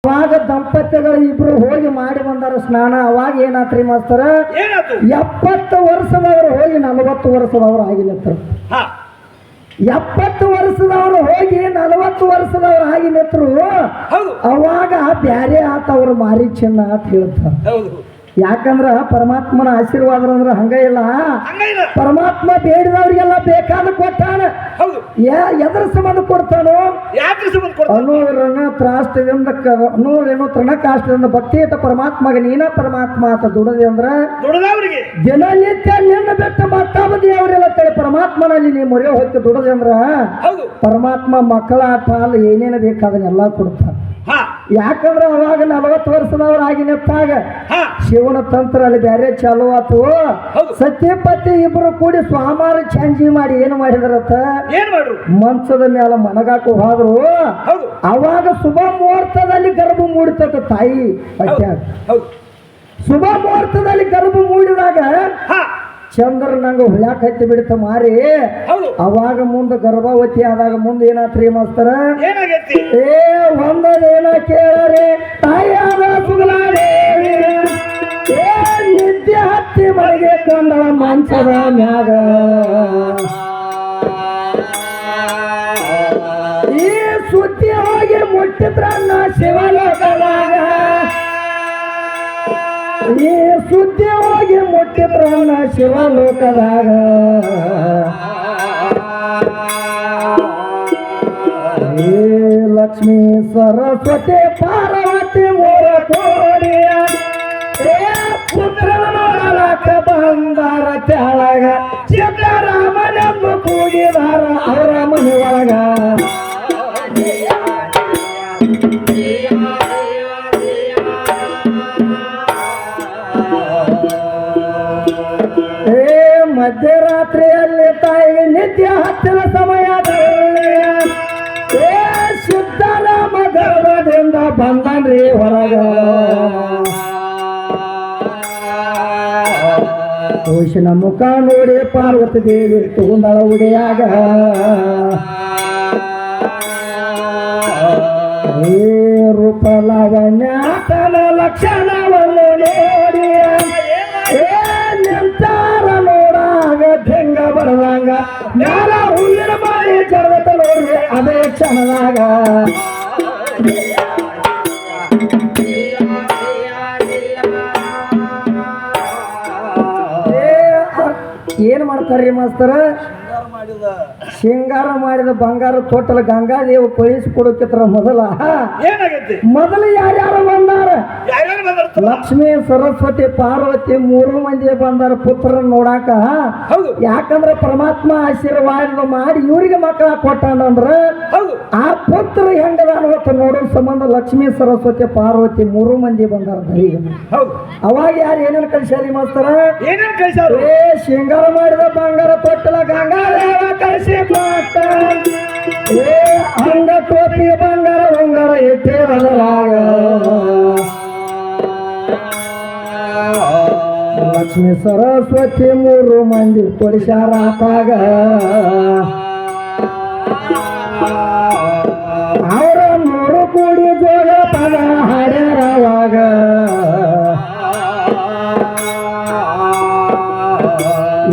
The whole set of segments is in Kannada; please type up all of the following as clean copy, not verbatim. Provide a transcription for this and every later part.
ಅವಾಗ ದಂಪತಿಗಳು ಇಬ್ರು ಹೋಗಿ ಮಾಡಿ ಬಂದಾರ ಸ್ನಾನ. ಅವಾಗ ಏನಾತ್ರಿ ಮಾಸ್ತರ, 70 ವರ್ಷದವರು ಹೋಗಿ 40 ವರ್ಷದವ್ರು ಆಗಿಲ್ಲತ್ರ. 70 ವರ್ಷದವರು ಹೋಗಿ 40 ವರ್ಷದವ್ರು ಆಗಿಲ್ಲತ್ರು. ಅವಾಗ ಬ್ಯಾರೆ ಆತ ಅವ್ರು ಮಾರಿ ಚಿನ್ನ ಅಂತ ಹೇಳ್ತಾರೆ. ಯಾಕಂದ್ರ ಪರಮಾತ್ಮನ ಆಶೀರ್ವಾದ ಅಂದ್ರೆ ಹಂಗ ಇಲ್ಲ. ಪರಮಾತ್ಮ ಬೇಡಿದವ್ರಿಗೆಲ್ಲ ಬೇಕಾದ ಕೊಟ್ಟಾನ. ಎದ್ರ ಸಂಬಂಧ ಕೊಡ್ತಾನೋ, ಅನ್ನೋರನ್ನ ತ್ರಾಷ್ಟದಿಂದ ಅನ್ನೋರೇನೋ ತೃಣಕಾಷ್ಟದಿಂದ ಭಕ್ತಿ ಇಟ್ಟ ಪರಮಾತ್ಮಗೆ ನೀನ ಪರಮಾತ್ಮ ಅಂತ ದುಡದೆ ಅಂದ್ರ ದಿನನಿತ್ಯ ನಿನ್ನ ಬೆಟ್ಟ ಮತ್ತೊಬ್ಬ ದೇವರೆಲ್ಲ ತಳಿ ಪರಮಾತ್ಮನಲ್ಲಿ ನೀ ಮೊರೆ ಹೊತ್ತು ದುಡದೆ ಅಂದ್ರ ಪರಮಾತ್ಮ ಮಕ್ಕಳ ಆಟ ಅಲ್ಲ ಏನೇನು ಬೇಕಾದನ್ನೆಲ್ಲ ಕೊಡ್ತಾನ. ಯಾಕಂದ್ರ ಅವಾಗ 40 ವರ್ಷದವ್ರ ಆಗಿನತ್ತಾಗ ಶಿವನ ತಂತ್ರ ಅಲ್ಲಿ ಬ್ಯಾರೆ ಚಾಲು ಆತು. ಸತ್ಯಪತಿ ಇಬ್ರು ಕೂಡಿ ಸ್ವಾಮಾರ ಚಂಜಿ ಮಾಡಿ ಏನು ಮಾಡಿದ್ರತ್ತ, ಮಂಚದ ಮೇಲೆ ಮನಗಾಕು ಹೋದ್ರು. ಅವಾಗ ಶುಭ ಮುಹೂರ್ತದಲ್ಲಿ ಗರ್ಭ ಮೂಡಿತದ ತಾಯಿ ಪಟ್ಯಾಗ. ಶುಭ ಮುಹೂರ್ತದಲ್ಲಿ ಗರ್ಭ ಮೂಡಿದಾಗ ಚಂದ್ರ ನಂಗ ಹುಳ್ಯಾಕ ಹತ್ತಿ ಬಿಡ್ತ ಮಾರಿ. ಅವಾಗ ಮುಂದೆ ಗರ್ಭವತಿ ಆದಾಗ ಮುಂದೆ ಏನಾತ್ರಿ ಮಾಸ್ತರ, ಒಂದೇನ ಕೇಳರಿ ತಾಯಿಯಾದ ಸುಗಲಾದೇವಿ ನಿದ್ದೆ ಹತ್ತಿ ಮಳೆಗೆ ಕಂಡ ಮಂಚದ ಮ್ಯಾಗ. ಈ ಸುದ್ದಿ ಹೋಗಿ ಮುಟ್ಟಿದ್ರ ಶಿವಲೋಕದಾಗ. ಈ ಸುದ್ದಿ ಹೋಗಿ ಮುಟ್ಟಿದ್ರನ್ನ ಶಿವಲೋಕದಾಗ. ಏ ಲಕ್ಷ್ಮೀ ಸರಸ್ವತಿ ಪಾರ್ವತಿ ಮೂರ ಕೋಡಿಯ ಪುತ್ರನ ನೋಡಲಕ್ಕ ಬಂದಾರ ತೆಳಗ. ಸಿದ್ದರಾಮನೆಂದು ಕೂಗಿದಾರ ಅವರ ಮನೆಯೊಳಗ. ಮಧ್ಯರಾತ್ರಿಯಲ್ಲಿ ತಾಯಿಗೆ ನಿತ್ಯ ಹತ್ತಿರ ಸಮಯದಲ್ಲಿ ಸಿದ್ದರಾಮ ಗರ್ಭದಿಂದ ಬಂದನ್ರಿ ಹೊರಗ. ಕೋಶಿನ ಮುಖ ನೋಡಿ ಪಾರ್ವತಿ ದೇವಿ ತಗೊಂಡಳ ಉಡಿಯಾಗ. ರೂಪ ಲಾವಣ್ಯತನ ಲಕ್ಷಣವನ್ನು ನೋಡಿ ನಿಂತಾರ ನೋಡಾಗ ಢೆಂಗ ಬರದಂಗ. ಮ್ಯಾಲ ಹುಲ್ಲಿನ ಮಾಡಿ ಜಡತ ನೋಡ್ರಿ ಅದೇ ಕ್ಷಣದಾಗ. ಏನ್ ಮಾಡ್ತಾರ್ರಿ ಮಾಸ್ತರ, ಶೃಂಗಾರ ಮಾಡಿದ ಬಂಗಾರ ತೊಟ್ಟಲ ಗಂಗಾದೇವ ಕಳಿಸಿಕೊಡೋಕಿತ್ರ ಮೊದಲು ಯಾರ್ಯಾರು ಬಂದಾರ, ಲಕ್ಷ್ಮೀ ಸರಸ್ವತಿ ಪಾರ್ವತಿ 3 ಮಂದಿ ಬಂದಾರ ಪುತ್ರನ ನೋಡಾಕ. ಯಾಕಂದ್ರ ಪರಮಾತ್ಮ ಆಶೀರ್ವಾದ ಮಾಡಿ ಇವ್ರಿಗೆ ಮಕ್ಕಳ ಕೊಟ್ಟಾನಂದ್ರ ಆ ಪುತ್ರ ಹೆಂಗದಾನ ನೋಡೋ ಸಂಬಂಧ ಲಕ್ಷ್ಮೀ ಸರಸ್ವತಿ ಪಾರ್ವತಿ 3 ಮಂದಿ ಬಂದಾರ. ಅವಾಗ ಯಾರು ಏನೇನು ಕಳಿಸ್ಯಾರಿ ಮಾಸ್ತರ, ಶೃಂಗಾರ ಮಾಡಿದ ಬಂಗಾರ ತೊಟ್ಟಲ ಗಂಗಾದೇವ ಕಳಿಸಿ ಕೊಟ್ಟ. ಅಂಗ ಟೋಪಿ ಬಂಗಾರ ಉಂಗಾರ ಇಟ್ಟಿರಲಾಗ. ಲಕ್ಷ್ಮೀ ಸರಸ್ವತಿ 3 ಮಂದಿ ಕೊಡಿಸ್ಯಾರ ಆತಾಗ. ಅವರ 3 ಕೂಡಿ ಜೋಗ ಪದ ಹಾಡ್ಯಾರವಾಗ.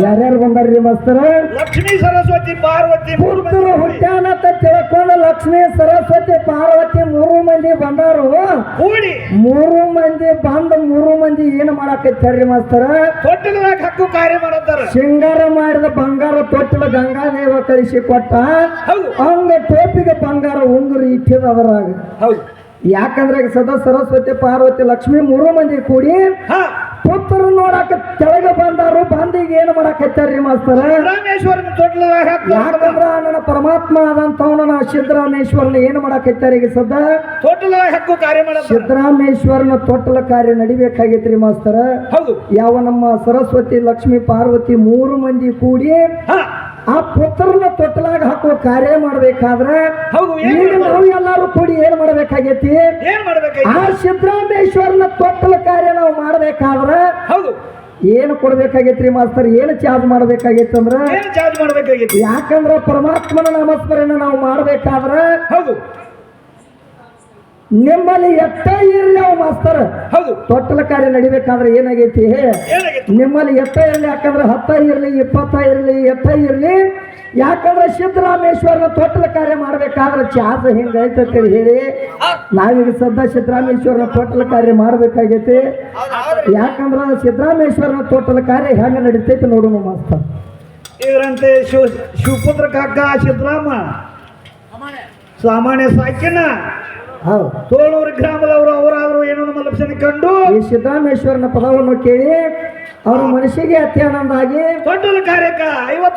ಯಾರ್ಯಾರು ಬಂದಾರ್ರಿ ಮಾಸ್ತರ, ಲಕ್ಷ್ಮೀ ಸರಸ್ವತಿ ಪಾರ್ವತಿ ಪುತ್ರ ಹುಟ್ಟ್ಯಾನತ್ತ ತಿಳ್ಕೊಂಡು ಲಕ್ಷ್ಮೀ ಸರಸ್ವತಿ ಪಾರ್ವತಿ 3 ಮಂದಿ ಬಂದಾರು. 3 ಮಂದಿ ಬಂದ 3 ಮಂದಿ ಏನ್ ಮಾಡಾಕತ್ತಾರ್ರಿ ಮಾಸ್ತರ, ತೊಟ್ಟಲದಾಗ ಹಕ್ಕು ಕಾರ್ಯ ಮಾಡತ್ತಾರ. ಶೃಂಗಾರ ಮಾಡಿದ ಬಂಗಾರ ತೊಟ್ಟಲ ಗಂಗಾದೇವ ಕಳಿಸಿ ಕೊಟ್ಟ. ಹಂಗ ಟೋಪಿಗೆ ಬಂಗಾರ ಉಂಗುರು ಇಟ್ಟಿದ ಅದರಾಗ. ಯಾಕಂದ್ರೆ ಸದಾ ಸರಸ್ವತಿ ಪಾರ್ವತಿ ಲಕ್ಷ್ಮಿ 3 ಮಂದಿ ಕೂಡಿ ಪುತ್ರ ನೋಡಾಕ ತೆಳಗ ಬಂದಾರು. ಬಂದಿಗೆ ಏನ್ ಮಾಡಾಕತ್ತಾರ್ರಿ ಮಾಸ್ತರ, ಯಾಕಂದ್ರ ನನ್ನ ಪರಮಾತ್ಮ ಆದಂತವನ ಸಿದ್ದರಾಮೇಶ್ವರನ ಏನ್ ಮಾಡಾಕತ್ತಾರ ಈಗ ಸದಾ ಹಕ್ಕು ಕಾರ್ಯ ಮಾಡ. ಸಿದ್ದರಾಮೇಶ್ವರನ ತೊಟ್ಟಲ ಕಾರ್ಯ ನಡಿಬೇಕಾಗೈತ್ರಿ ಮಾಸ್ತರ. ಯಾವ ನಮ್ಮ ಸರಸ್ವತಿ ಲಕ್ಷ್ಮಿ ಪಾರ್ವತಿ 3 ಮಂದಿ ಕೂಡಿ ಆ ಪುತ್ರನ ತೊಟ್ಟಲಾಗ ಹಾಕುವ ಕಾರ್ಯ ಮಾಡ್ಬೇಕಾದ್ರೆ ಈಗ ನಾವು ಎಲ್ಲಾರು ಕೂಡಿ ಏನ್ ಮಾಡ್ಬೇಕಾಗೈತಿ, ಆ ಸಿದ್ದರಾಮೇಶ್ವರನ ತೊಟ್ಟಲ ಕಾರ್ಯ ನಾವು ಮಾಡ್ಬೇಕಾದ್ರೆ ಏನು ಕೊಡ್ಬೇಕಾಗೈತ್ರಿ ಮಾಸ್ತರ್, ಏನು ಚಾರ್ಜ್ ಮಾಡ್ಬೇಕಾಗೈತಿ ಅಂದ್ರ ಯಾಕಂದ್ರ ಪರಮಾತ್ಮನ ನಾಮಸ್ಮರಣೆ ನಾವು ಮಾಡ್ಬೇಕಾದ್ರ ನಿಮ್ಮಲ್ಲಿ ಎಷ್ಟ ಇರ್ಲಿ ಅವ್ ಮಾಸ್ತರ್ ಹೌದು ತೊಟ್ಟಲ ಕಾರ್ಯ ನಡಿಬೇಕಾದ್ರೆ ಏನಾಗೈತಿ ಏನಾಗಿತ್ತು ನಿಮ್ಮಲ್ಲಿ ಎಷ್ಟ ಇರ್ಲಿ ಯಾಕಂದ್ರೆ 10 ಇರ್ಲಿ 20 ಇರ್ಲಿ ಎಷ್ಟ ಇರ್ಲಿ ಯಾಕಂದ್ರೆ ಸಿದ್ದರಾಮೇಶ್ವರನ ತೊಟ್ಟಲ ಕಾರ್ಯ ಮಾಡ್ಬೇಕಾದ್ರೆ ಚಾರ್ಜ್ ಹಿಂಗೈತೆ ಅಂತ ಹೇಳಿ ನಾವೀಗ ಸದ್ದ ಸಿದ್ದರಾಮೇಶ್ವರನ ತೊಟ್ಟಲ ಕಾರ್ಯ ಮಾಡ್ಬೇಕಾಗೈತಿ ಯಾಕಂದ್ರೆ ಸಿದ್ದರಾಮೇಶ್ವರನ ತೊಟ್ಟಲ ಕಾರ್ಯ ಹೆಂಗ ನಡೀತೈತಿ ನೋಡೋಣ ಮಾಸ್ತರ್ ಇದರಂತೆ ಶಿವಪುತ್ರ ಕಾಕ ಸಿದ್ದರಾಮ ಸಾಮಾನ್ಯ ಸಾಕಿನ ಹೌದು ತೋಳೂರು ಗ್ರಾಮದವರು ಅವರಾದ್ರು ಏನೋ ನಮ್ಮ ಲಕ್ಷಣ ಕಂಡು ಈ ಸಿದ್ದರಾಮೇಶ್ವರನ ಪದವನ್ನು ಕೇಳಿ ಅವ್ರ ಮನಸ್ಸಿಗೆ ಅತ್ಯಾನಂದ ಆಗಿ ತೊಟ್ಟಲ ಕಾರ್ಯಕ್ಕ 50